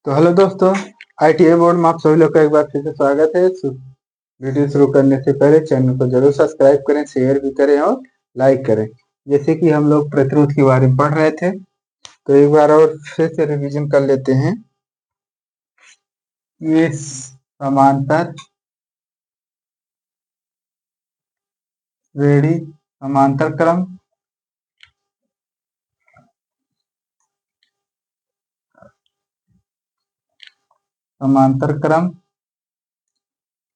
तो हेलो दोस्तों, ITI board में आप सभी लोग का एक बार फिर से स्वागत है। वीडियो शुरू करने से पहले चैनल को जरूर सब्सक्राइब करें, शेयर भी करें और लाइक करें। जैसे कि हम लोग प्रतिरोध के बारे में पढ़ रहे थे, तो एक बार और फिर से रिवीजन कर लेते हैं। ये समांतर श्रेणी समांतर क्रम समांतर क्रम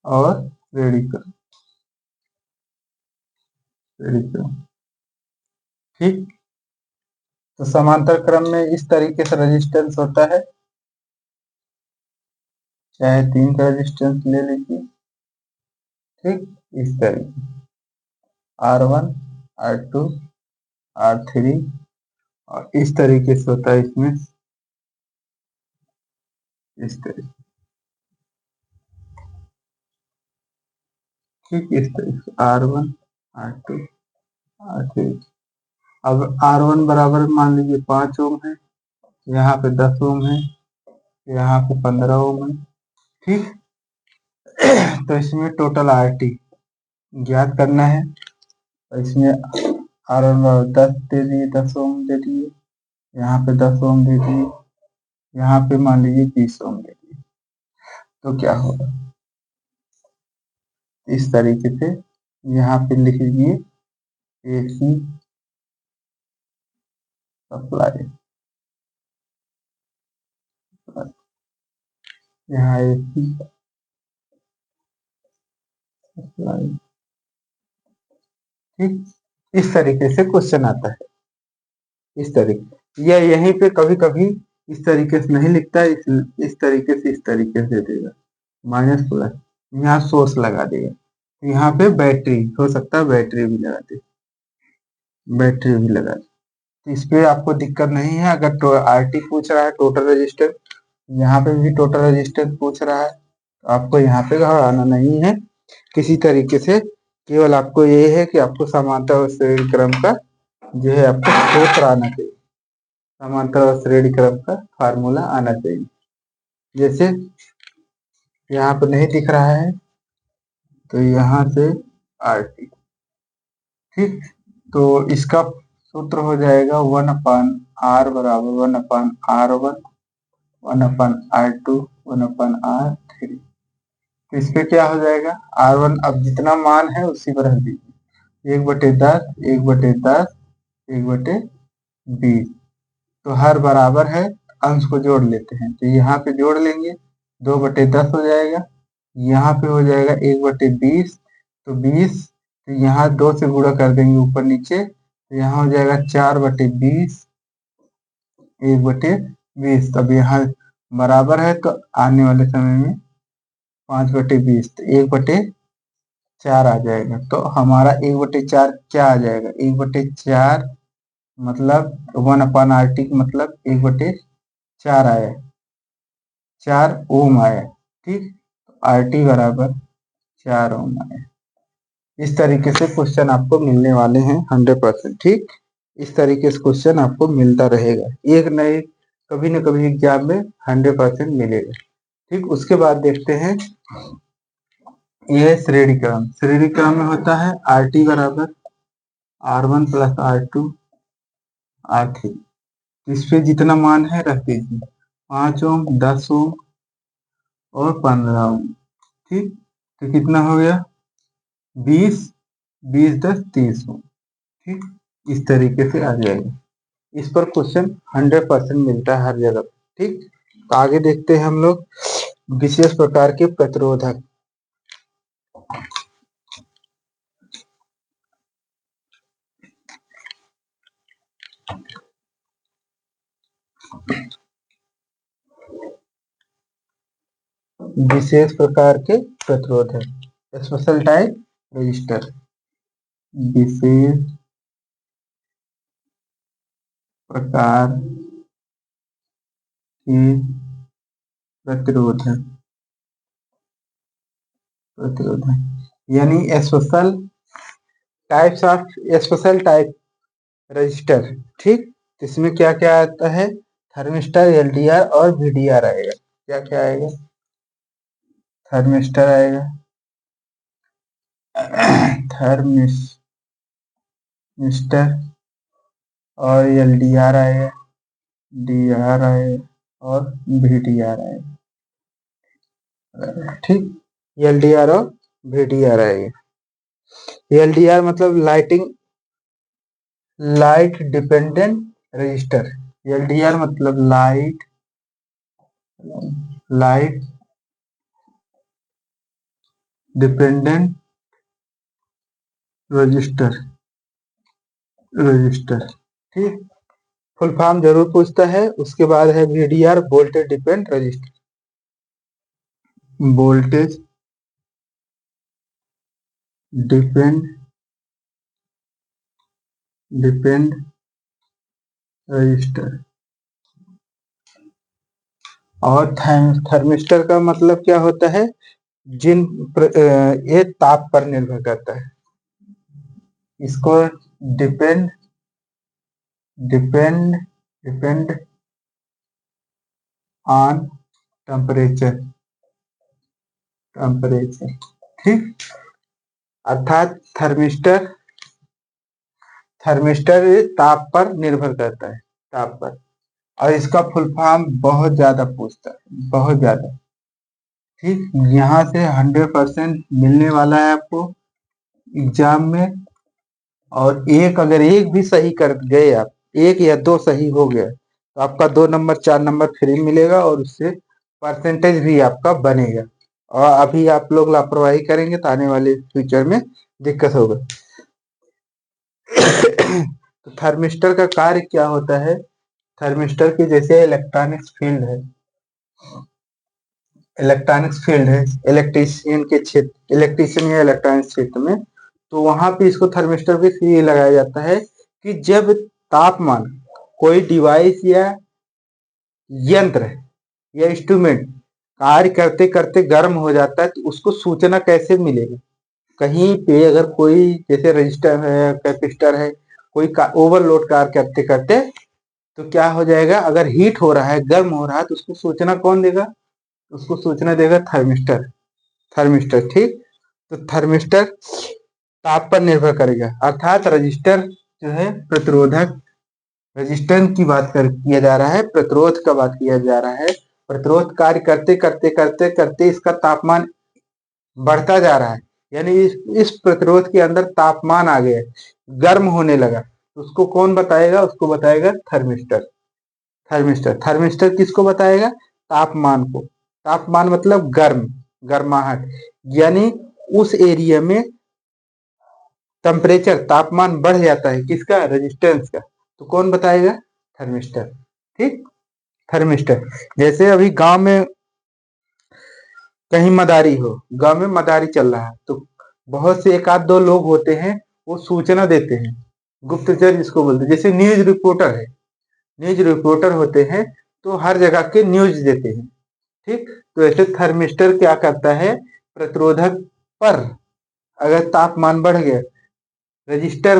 और श्रेणी क्रम ठीक। तो समांतर क्रम में इस तरीके से रेजिस्टेंस होता है, चाहे 3 का रेजिस्टेंस ले लीजिए। ठीक, इस तरीके R1 R2 R3 और इस तरीके से होता है इसमें, इस तरीके। ठीक, इस तरीके से R1 R2 R3। अब R1 बराबर मान लीजिए 5 ओम है, यहाँ पे 10 ओम है, यहाँ पे 15 ओम है। ठीक, तो इसमें टोटल RT ज्ञात करना है। तो इसमें R1 बराबर 10 दे दिए, 10 ओम दे दिए, यहाँ पे 10 ओम दे दिए, यहाँ पे मान लीजिए 20 ओम दे दिए। तो क्या होगा, इस तरीके से यहाँ पे लिख लीजिए AC सप्लाई, यहाँ AC सप्लाई। ठीक, इस तरीके से क्वेश्चन आता है, इस तरीके। या यहीं पे कभी कभी इस तरीके से नहीं लिखता है, इस तरीके से, इस तरीके से देगा माइनस प्लस, यहाँ सोर्स लगा देगा। यहाँ पे बैटरी हो सकता है, बैटरी भी लगा दे, बैटरी भी लगा दे। तो इस पे आपको दिक्कत नहीं है। अगर RT पूछ रहा है टोटल रेजिस्टेंस, यहाँ पे भी टोटल रेजिस्टेंस पूछ रहा है, तो आपको यहाँ पे घबराना नहीं है किसी तरीके से। केवल आपको ये है कि आपको समांतर और श्रेणी क्रम का जो है आपको सूत्र आना चाहिए, समांतर और श्रेणी क्रम का फार्मूला आना चाहिए। जैसे यहाँ पर नहीं दिख रहा है, तो यहाँ से RT। ठीक, तो इसका सूत्र हो जाएगा 1/R बराबर 1/R1 1/R2 1/R3। तो इस पे क्या हो जाएगा, R1 अब जितना मान है उसी पर रख दीजिए, 1/10 1/10 1/20। तो हर बराबर है, अंश को जोड़ लेते हैं। तो यहाँ पे जोड़ लेंगे, 2/10 हो जाएगा, यहाँ पे हो जाएगा 1/20। तो 20, तो यहाँ 2 से गुणा कर देंगे ऊपर नीचे, तो यहाँ हो जाएगा 4/20 1/20। तब यहाँ बराबर है, तो आने वाले समय में 5/20, तो 1/4 आ जाएगा। तो हमारा 1/4 क्या आ जाएगा, 1/4 मतलब 1/RT मतलब 1/4 आया, 4 ओम आया। ठीक, RT बराबर 4 ओम आया। इस तरीके से क्वेश्चन आपको मिलने वाले हैं 100%। ठीक, इस तरीके से क्वेश्चन आपको मिलता रहेगा, एक नए कभी न कभी एग्जाम में 100% मिलेगा। ठीक, उसके बाद देखते हैं, यह श्रेणी क्रम। श्रेणी क्रम में होता है RT बराबर R1 + R2 R3। इस पे जितना मान है रख दीजिए, 5 ओम 10 ओम और 15 ओम। ठीक, तो कितना हो गया, 20 20 10 30 ओम। ठीक, इस तरीके से आ जाएगा। इस पर क्वेश्चन 100% मिलता है हर जगह। ठीक, तो आगे देखते हैं हम लोग विशेष प्रकार के प्रतिरोधक। विशेष प्रकार के प्रतिरोधक, स्पेशल टाइप रजिस्टर। विशेष प्रकार के प्रतिरोधक, यानी स्पेशल टाइप रजिस्टर। ठीक, इसमें क्या क्या आता है, थर्मिस्टर LDR और VDR आएगा। क्या क्या आएगा, थर्मिस्टर आएगा, थर्मिस्टर, और एलडीआर आएगा, डीआर आएगा, और वीडीआर आएगा। ठीक, एलडीआर और वीडीआर आएगा। एलडीआर मतलब लाइट डिपेंडेंट रजिस्टर। एलडीआर मतलब लाइट डिपेंडेंट रजिस्टर। ठीक, फुल फॉर्म जरूर पूछता है। उसके बाद है VDR, voltage depend register. Voltage depend register. और थर्मिस्टर का मतलब क्या होता है, ये ताप पर निर्भर करता है। इसको depend depend depend on temperature. ठीक, अर्थात थर्मिस्टर ताप पर निर्भर करता है, ताप पर। और इसका फुल फॉर्म बहुत ज्यादा पूछता है, बहुत ज्यादा। ठीक, यहाँ से 100% मिलने वाला है आपको एग्जाम में। और अगर एक भी सही कर गए आप, एक या दो सही हो गया, तो आपका 2 नंबर 4 नंबर फ्री मिलेगा, और उससे परसेंटेज भी आपका बनेगा। और अभी आप लोग लापरवाही करेंगे तो आने वाले फ्यूचर में दिक्कत होगा। तो थर्मिस्टर का कार्य क्या होता है, थर्मिस्टर की जैसे इलेक्ट्रॉनिक्स फील्ड है इलेक्ट्रीशियन या इलेक्ट्रॉनिक्स क्षेत्र में, तो वहां पे इसको थर्मिस्टर पे इसलिए लगाया जाता है कि जब तापमान, कोई डिवाइस या यंत्र या इंस्ट्रूमेंट कार्य करते करते गर्म हो जाता है, तो उसको सूचना कैसे मिलेगी। कहीं पे अगर कोई जैसे रजिस्टर है, कैपेसिटर है, कोई ओवरलोड कार्य करते करते, तो क्या हो जाएगा, अगर हीट हो रहा है, गर्म हो रहा है, तो उसको सूचना कौन देगा, उसको सूचना देगा थर्मिस्टर। ठीक, तो थर्मिस्टर ताप पर निर्भर करेगा, अर्थात रजिस्टर जो है प्रतिरोधक, रजिस्टेंस की बात किया जा रहा है, प्रतिरोध का बात किया जा रहा है। प्रतिरोध कार्य करते करते करते करते इसका तापमान बढ़ता जा रहा है, यानी इस प्रतिरोध के अंदर तापमान आ गया, गर्म होने लगा, उसको कौन बताएगा, उसको बताएगा थर्मिस्टर किसको बताएगा, तापमान को। तापमान मतलब गर्माहट, यानी उस एरिया में टेम्परेचर, तापमान बढ़ जाता है, किसका, रेजिस्टेंस का, तो कौन बताएगा, थर्मिस्टर। ठीक, थर्मिस्टर। जैसे अभी गांव में कहीं मदारी हो, गांव में मदारी चल रहा है, तो बहुत से एक आध दो लोग होते हैं, वो सूचना देते हैं, गुप्तचर जिसको बोलते हैं, जैसे न्यूज रिपोर्टर होते हैं, तो हर जगह के न्यूज देते हैं। ठीक, तो ऐसे थर्मिस्टर क्या करता है, प्रतिरोधक पर अगर तापमान बढ़ गया, रजिस्टर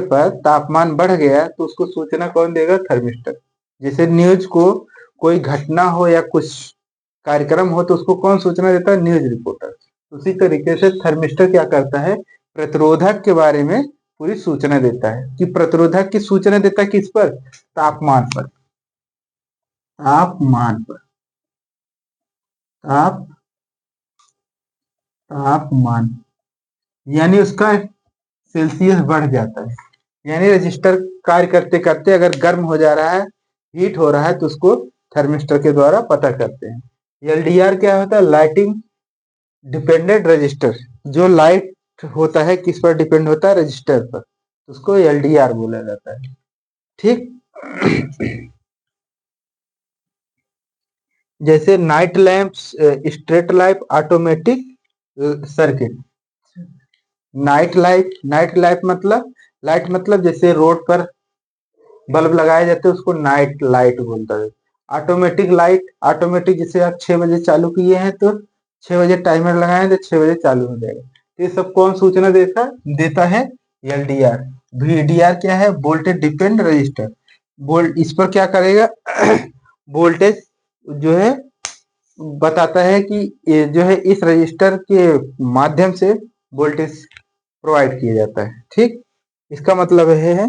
पर तापमान बढ़ गया, तो उसको सूचना कौन देगा, थर्मिस्टर। जैसे न्यूज को कोई घटना हो या कुछ कार्यक्रम हो, तो उसको कौन सूचना देता है, न्यूज रिपोर्टर। उसी तरीके से थर्मिस्टर क्या करता है, प्रतिरोधक के बारे में पूरी सूचना देता है, कि प्रतिरोधक की सूचना देता है किस पर, तापमान पर, तापमान पर ताप तापमान, यानी उसका सेल्सियस बढ़ जाता है, यानी रजिस्टर कार्य करते करते अगर गर्म हो जा रहा है, हीट हो रहा है, तो उसको थर्मिस्टर के द्वारा पता करते हैं। एलडीआर क्या होता है, लाइटिंग डिपेंडेंट रजिस्टर। जो लाइट होता है किस पर डिपेंड होता है, रजिस्टर पर, उसको एलडीआर बोला जाता है। ठीक, जैसे night lamp, straight light, automatic circuit. Night light मतलब जैसे रोड पर बल्ब लगाए जाते हैं, उसको नाइट लाइट बोलता है। ऑटोमेटिक जैसे आप 6 बजे चालू किए हैं, तो 6 बजे टाइमर लगाए तो 6 बजे चालू हो जाएगा। तो ये सब कौन सूचना देता है, एलडीआर। वीडीआर क्या है, वोल्टेज डिपेंड रजिस्टर। इस पर क्या करेगा, वोल्टेज जो है बताता है कि ये जो है इस रजिस्टर के माध्यम से वोल्टेज प्रोवाइड किया जाता है। ठीक, इसका मतलब है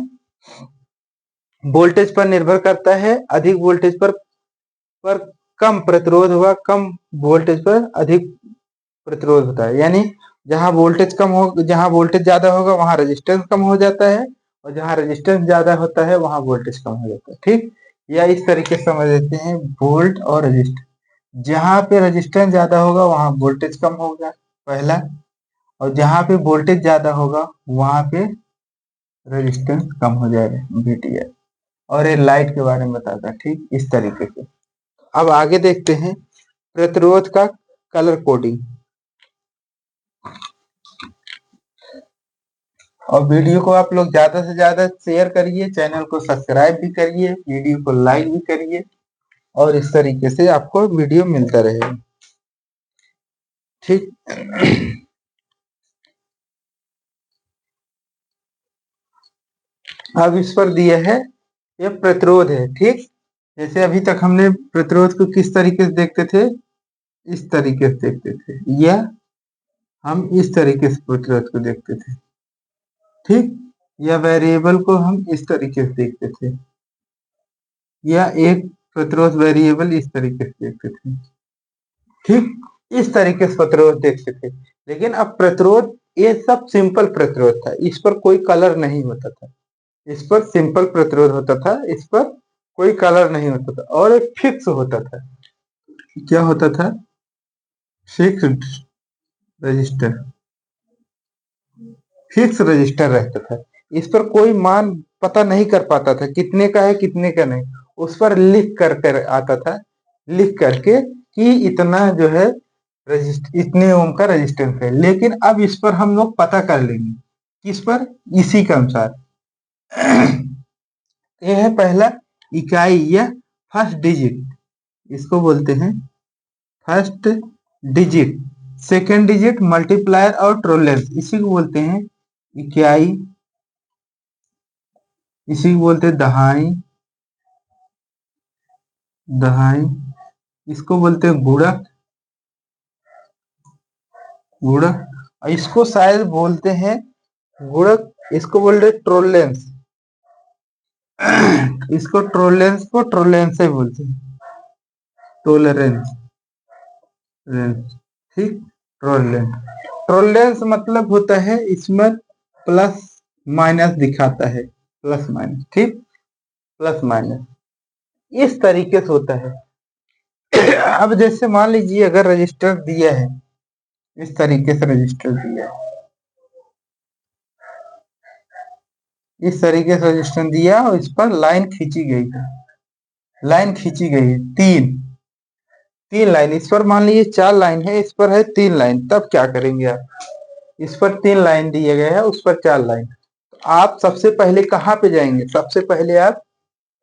वोल्टेज पर निर्भर करता है, अधिक वोल्टेज पर कम प्रतिरोध होगा, कम वोल्टेज पर अधिक प्रतिरोध होता है। यानी जहां वोल्टेज ज्यादा होगा वहां रेजिस्टेंस कम हो जाता है, और जहां रेजिस्टेंस ज्यादा होता है वहां वोल्टेज कम हो जाता है। ठीक, या इस तरीके से समझ लेते हैं वोल्ट और रेजिस्टेंस। जहां पे रेजिस्टेंस ज्यादा होगा वहां वोल्टेज कम होगा, पहला। और जहां पे वोल्टेज ज्यादा होगा वहां पे रेजिस्टेंस कम हो जाएगा, VTR। और ये लाइट के बारे में बताता है। ठीक, इस तरीके से। अब आगे देखते हैं प्रतिरोध का कलर कोडिंग। और वीडियो को आप लोग ज्यादा से ज्यादा शेयर करिए, चैनल को सब्सक्राइब भी करिए, वीडियो को लाइक भी करिए, और इस तरीके से आपको वीडियो मिलता रहेगा। ठीक, अब इस पर दिया है ये प्रतिरोध है। ठीक, जैसे अभी तक हमने प्रतिरोध को किस तरीके से देखते थे, इस तरीके से देखते थे, या हम इस तरीके से प्रतिरोध को देखते थे। ठीक, या वेरिएबल को हम इस तरीके से देखते थे, या एक प्रतिरोध वेरिएबल इस तरीके से देखते थे। ठीक, इस तरीके से प्रतिरोध देखते थे। लेकिन अब प्रतिरोध, ये सब सिंपल प्रतिरोध था, इस पर कोई कलर नहीं होता था। इस पर सिंपल प्रतिरोध होता था, इस पर कोई कलर नहीं होता था, और एक फिक्स होता था। क्या होता था? फिक्स्ड रजिस्टर, फिक्स रजिस्टर रहता था। इस पर कोई मान पता नहीं कर पाता था कितने का है कितने का नहीं। उस पर लिख कर आता था, लिख करके कि इतना जो है इतने ओम का रेजिस्टेंस है। लेकिन अब इस पर हम लोग पता कर लेंगे, किस पर? इसी के अनुसार। ये है पहला इकाई या फर्स्ट डिजिट, इसको बोलते हैं first digit. Second digit multiplier और टोलेंस, इसी को बोलते हैं इकाई, इसी को बोलते हैं दहाई, दहाई। इसको बोलते हैं गुणक, गुणक। और इसको शायद बोलते हैं गुणक, इसको बोलते हैं टोलेंस। इसको टोलेंस को टोलेंस से बोलते हैं, टोलरेंस, ठीक। टोलेंस, टोलेंस मतलब होता है इसमें प्लस माइनस दिखाता है, प्लस माइनस। ठीक, प्लस माइनस इस तरीके से होता है। अब जैसे मान लीजिए अगर रजिस्टर दिया है, इस तरीके से रजिस्टर दिया है, इस तरीके से रजिस्टर दिया और इस पर लाइन खींची गई है, लाइन खींची गई है तीन, तीन लाइन। इस पर मान लीजिए 4 लाइन है, इस पर है 3 लाइन। तब क्या करेंगे आप? इस पर 3 लाइन दिए गए हैं, उस पर 4 लाइन। तो आप सबसे पहले कहाँ पे जाएंगे? सबसे पहले आप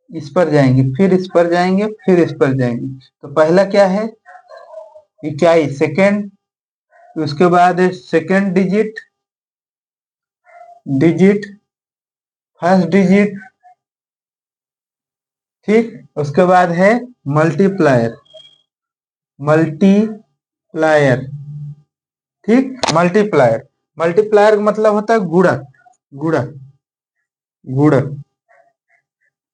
इस पर जाएंगे, फिर इस पर जाएंगे, फिर इस पर जाएंगे। तो पहला क्या है? इकाई, सेकेंड। उसके बाद second digit, digit, first digit. ठीक, उसके बाद है मल्टीप्लायर, मल्टीप्लायर। ठीक, मल्टीप्लायर, मल्टीप्लायर का मतलब होता है गुणक, गुणक, गुणक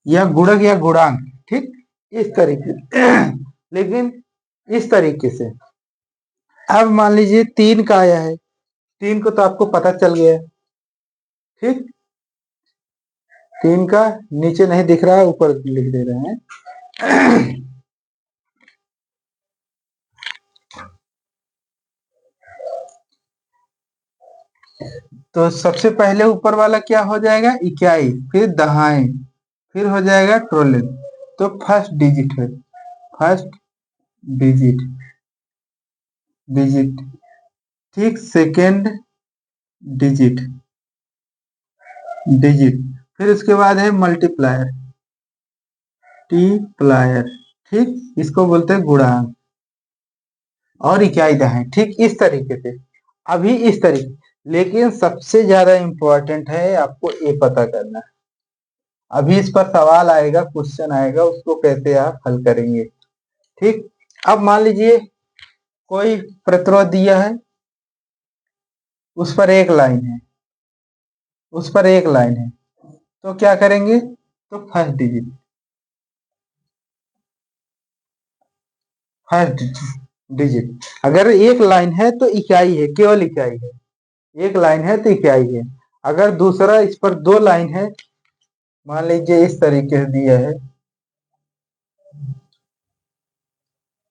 या गुणक या गुणांक। ठीक, इस तरीके लेकिन इस तरीके से। अब मान लीजिए 3 का आया है, 3 को तो आपको पता चल गया। ठीक, 3 का नीचे नहीं दिख रहा है, ऊपर लिख दे रहे हैं। तो सबसे पहले ऊपर वाला क्या हो जाएगा? इकाई, फिर दहाई, फिर हो जाएगा ट्रोले। तो फर्स्ट डिजिट है, फर्स्ट डिजिट, डिजिट। ठीक, सेकेंड डिजिट, डिजिट। फिर उसके बाद है मल्टीप्लायर, टीप्लायर। ठीक, इसको बोलते हैं गुणांक और इकाई दहाई। ठीक, इस तरीके से, अभी इस तरीके। लेकिन सबसे ज्यादा इंपॉर्टेंट है आपको ये पता करना। अभी इस पर सवाल आएगा, क्वेश्चन आएगा, उसको कैसे आप हल करेंगे। ठीक। अब मान लीजिए कोई प्रतिरोध दिया है, उस पर एक लाइन है, उस पर एक लाइन है, तो क्या करेंगे, तो फर्स्ट डिजिट अगर एक लाइन है तो इकाई है, केवल इकाई है, एक लाइन है तो इकाई है। अगर दूसरा इस पर दो लाइन है, मान लीजिए इस तरीके से दिया है,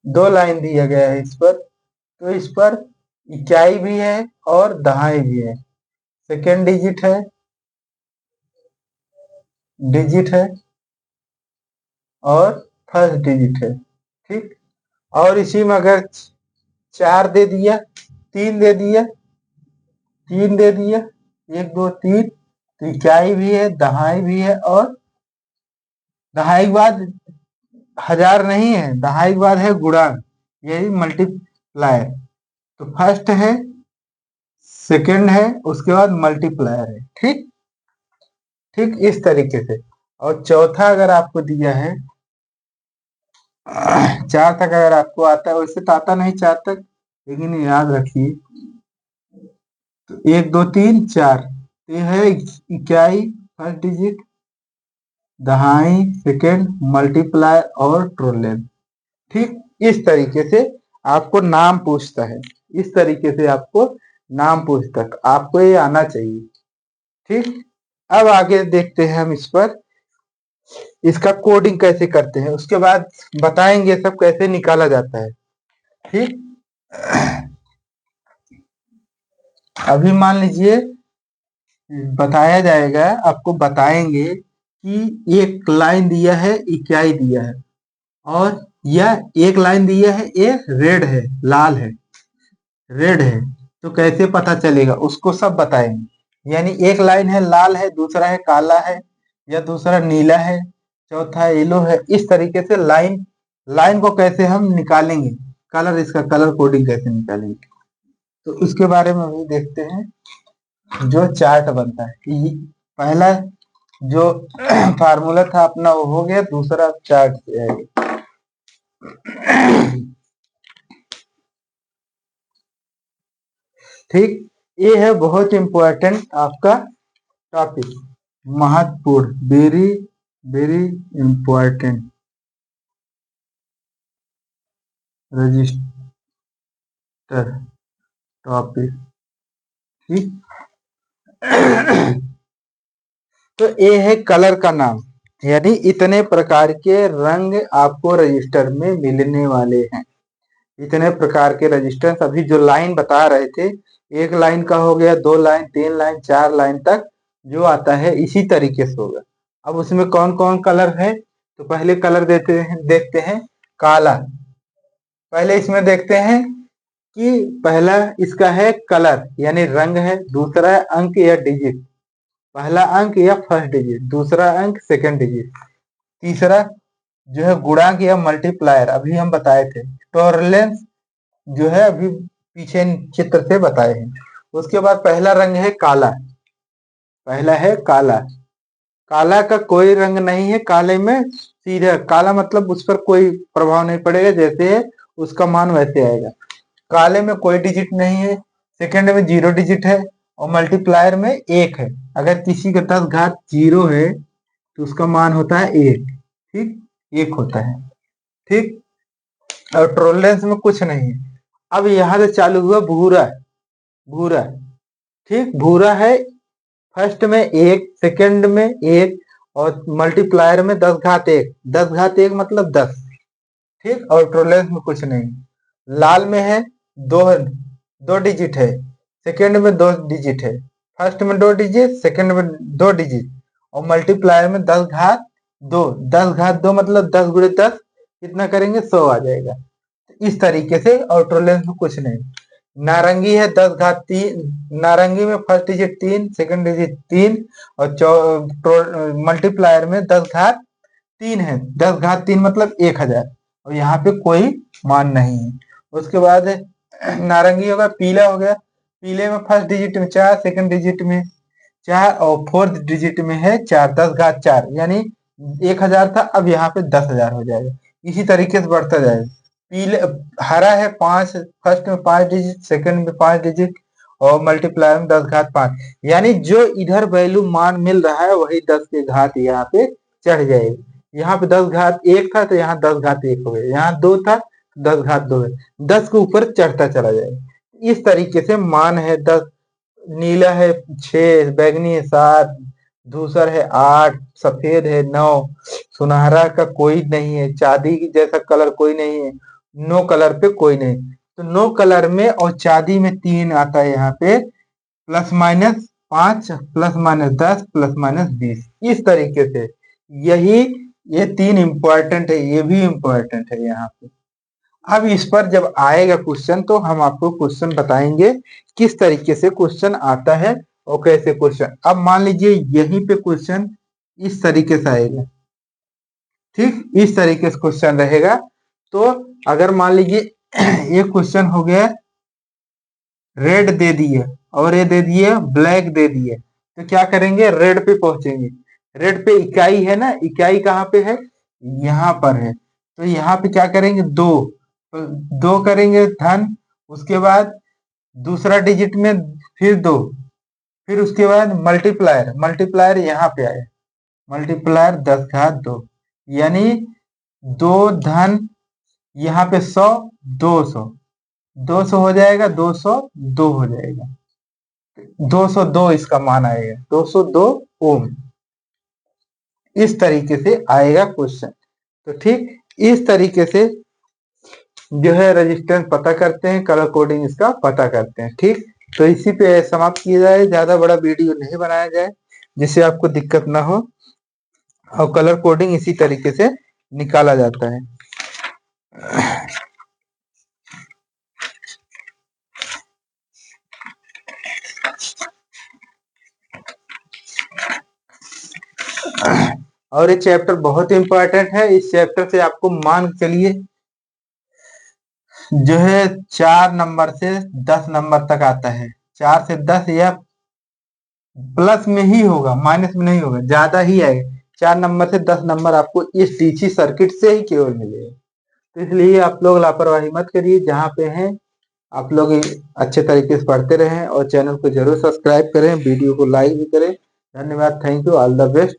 दो लाइन दिया गया है इस पर, तो इस पर इकाई भी है और दहाई भी है, सेकेंड डिजिट है और फर्स्ट डिजिट है। ठीक। और इसी में अगर चार दे दिया, तीन दे दिया, तीन दे दिया, एक दो तीन, तो इकाई भी है, दहाई भी है, और दहाई के बाद हजार नहीं है, दहाई के बाद है गुणांक, यही मल्टीप्लायर। तो फर्स्ट है, सेकंड है, उसके बाद मल्टीप्लायर है। ठीक। ठीक इस तरीके से। और चौथा अगर आपको दिया है, चार तक अगर आपको आता है, वैसे तो आता नहीं चार तक, लेकिन याद रखिए, तो एक दो तीन चार, तो ये है इकाई फर्स्ट डिजिट, दहाई सेकेंड, मल्टीप्लाई और ट्रोलेन। ठीक इस तरीके से आपको नाम पूछता है, इस तरीके से आपको नाम पूछता है, आपको ये आना चाहिए। ठीक। अब आगे देखते हैं हम इस पर, इसका कोडिंग कैसे करते हैं, उसके बाद बताएंगे सब कैसे निकाला जाता है। ठीक। अभी मान लीजिए बताया जाएगा, आपको बताएंगे कि एक लाइन दिया है, इकाई दिया है, और यह एक लाइन दिया है, ये रेड है, लाल है, रेड है, तो कैसे पता चलेगा उसको सब बताएंगे। यानी एक लाइन है लाल है, दूसरा है काला है, या दूसरा नीला है, चौथा येलो है, इस तरीके से लाइन लाइन को कैसे हम निकालेंगे, कलर, इसका कलर कोडिंग कैसे निकालेंगे, तो उसके बारे में भी देखते हैं। जो चार्ट बनता है कि पहला जो फार्मूला था अपना वो हो गया, दूसरा चार्ट से है। ठीक। ये है बहुत इंपॉर्टेंट आपका टॉपिक, महत्वपूर्ण, very very important register topic. ठीक। तो ये है कलर का नाम, यानी इतने प्रकार के रंग आपको रजिस्टर में मिलने वाले हैं, इतने प्रकार के रजिस्टर। अभी जो लाइन बता रहे थे, एक लाइन का हो गया, दो लाइन, तीन लाइन, चार लाइन तक जो आता है इसी तरीके से होगा। अब उसमें कौन कौन कलर है, तो पहले कलर देखते हैं काला। पहले इसमें देखते हैं कि पहला इसका है कलर यानी रंग है, दूसरा है अंक या डिजिट, पहला अंक या फर्स्ट डिजिट, दूसरा अंक सेकंड डिजिट, तीसरा जो है गुणांक या मल्टीप्लायर, अभी हम बताए थे, टॉलरेंस जो है अभी पीछे चित्र से बताए हैं। उसके बाद पहला रंग है काला, पहला है काला, काला का कोई रंग नहीं है, काले में सीधा काला मतलब उस पर कोई प्रभाव नहीं पड़ेगा, जैसे है उसका मान वैसे आएगा। काले में कोई डिजिट नहीं है, सेकंड में जीरो डिजिट है, और मल्टीप्लायर में एक है। अगर किसी का 10 घात जीरो है तो उसका मान होता है एक। ठीक, एक होता है। ठीक। और टॉलरेंस में कुछ नहीं है। अब यहां से चालू हुआ भूरा, भूरा। ठीक, भूरा है, फर्स्ट में एक, सेकंड में एक, और मल्टीप्लायर में 10 घात एक, 10 घात एक मतलब 10। ठीक, और टॉलरेंस में कुछ नहीं। लाल में है दो, दो डिजिट है, सेकंड में दो डिजिट है, फर्स्ट में दो डिजिट, सेकंड में दो डिजिट, और मल्टीप्लायर में 10 घात दो, 10 घात दो मतलब 10 गुणे 10 कितना करेंगे, 100 आ जाएगा। इस तरीके से, और टॉलरेंस में कुछ नहीं। नारंगी है 10 घात तीन, नारंगी में फर्स्ट डिजिट तीन, सेकंड डिजिट तीन, और मल्टीप्लायर में 10 घात तीन है, 10 घात तीन मतलब 1000, और यहाँ पे कोई मान नहीं है। उसके बाद नारंगी होगा, पीला हो गया, पीले में फर्स्ट डिजिट में चार, सेकंड डिजिट में चार, और फोर्थ डिजिट में है चार, 10 घात चार, यानी 1000 था, अब यहाँ पे 10,000 हो जाएगा। इसी तरीके से बढ़ता जाएगा। पीले हरा है 5, फर्स्ट में 5 डिजिट, सेकंड में 5 डिजिट, और मल्टीप्लायर में 10 घात 5, यानी जो इधर वैल्यू मान मिल रहा है वही 10 के घात यहाँ पे चढ़ जाएगी। यहाँ पे 10 घात 1 था तो यहाँ 10 घात 1 हो गया, यहाँ 2 था 10 घात 2 है, 10 के ऊपर चढ़ता चला जाएगा। इस तरीके से मान है 10, नीला है 6, बैगनी है 7, धूसर है 8, सफेद है 9, सुनहरा का कोई नहीं है, चांदी जैसा कलर कोई नहीं है, नो कलर पे कोई नहीं। तो नो कलर में और चांदी में 3 आता है यहाँ पे, +-5 +-10 +-20, इस तरीके से। यही ये 3 इंपॉर्टेंट है, ये भी इंपॉर्टेंट है यहाँ पे। अब इस पर जब आएगा क्वेश्चन तो हम आपको क्वेश्चन बताएंगे किस तरीके से क्वेश्चन आता है और कैसे क्वेश्चन। अब मान लीजिए यहीं पे क्वेश्चन इस तरीके से आएगा, ठीक, इस तरीके से क्वेश्चन रहेगा। तो अगर मान लीजिए ये क्वेश्चन हो गया, रेड दे दिए और ये दे दिए ब्लैक दे दिए, तो क्या करेंगे, रेड पे पहुंचेंगे। रेड पे इकाई है ना, इकाई कहाँ पे है, यहाँ पर है, तो यहाँ पे क्या करेंगे, 2, तो 2 करेंगे धन, उसके बाद दूसरा डिजिट में फिर 2, फिर उसके बाद मल्टीप्लायर, मल्टीप्लायर यहाँ पे आए, मल्टीप्लायर 10 घात 2, यानी 2 धन यहाँ पे 100, 200, 200 हो जाएगा, 202 हो जाएगा, 202 इसका मान आएगा, 202 ओम। इस तरीके से आएगा क्वेश्चन। तो ठीक इस तरीके से जो है रेजिस्टेंस पता करते हैं, कलर कोडिंग इसका पता करते हैं। ठीक, तो इसी पे समाप्त किया जाए, ज्यादा बड़ा वीडियो नहीं बनाया जाए जिससे आपको दिक्कत ना हो, और कलर कोडिंग इसी तरीके से निकाला जाता है। और ये चैप्टर बहुत इंपॉर्टेंट है, इस चैप्टर से आपको मान के चलिए जो है 4 नंबर से 10 नंबर तक आता है, 4 से 10 या प्लस में ही होगा, माइनस में नहीं होगा, ज्यादा ही आएगा। 4 नंबर से 10 नंबर आपको इस डीसी सर्किट से ही केवल मिलेगा। तो इसलिए आप लोग लापरवाही मत करिए, जहाँ पे हैं आप लोग अच्छे तरीके से पढ़ते रहें और चैनल को जरूर सब्सक्राइब करें, वीडियो को लाइक भी करें। धन्यवाद, thank you, all the best.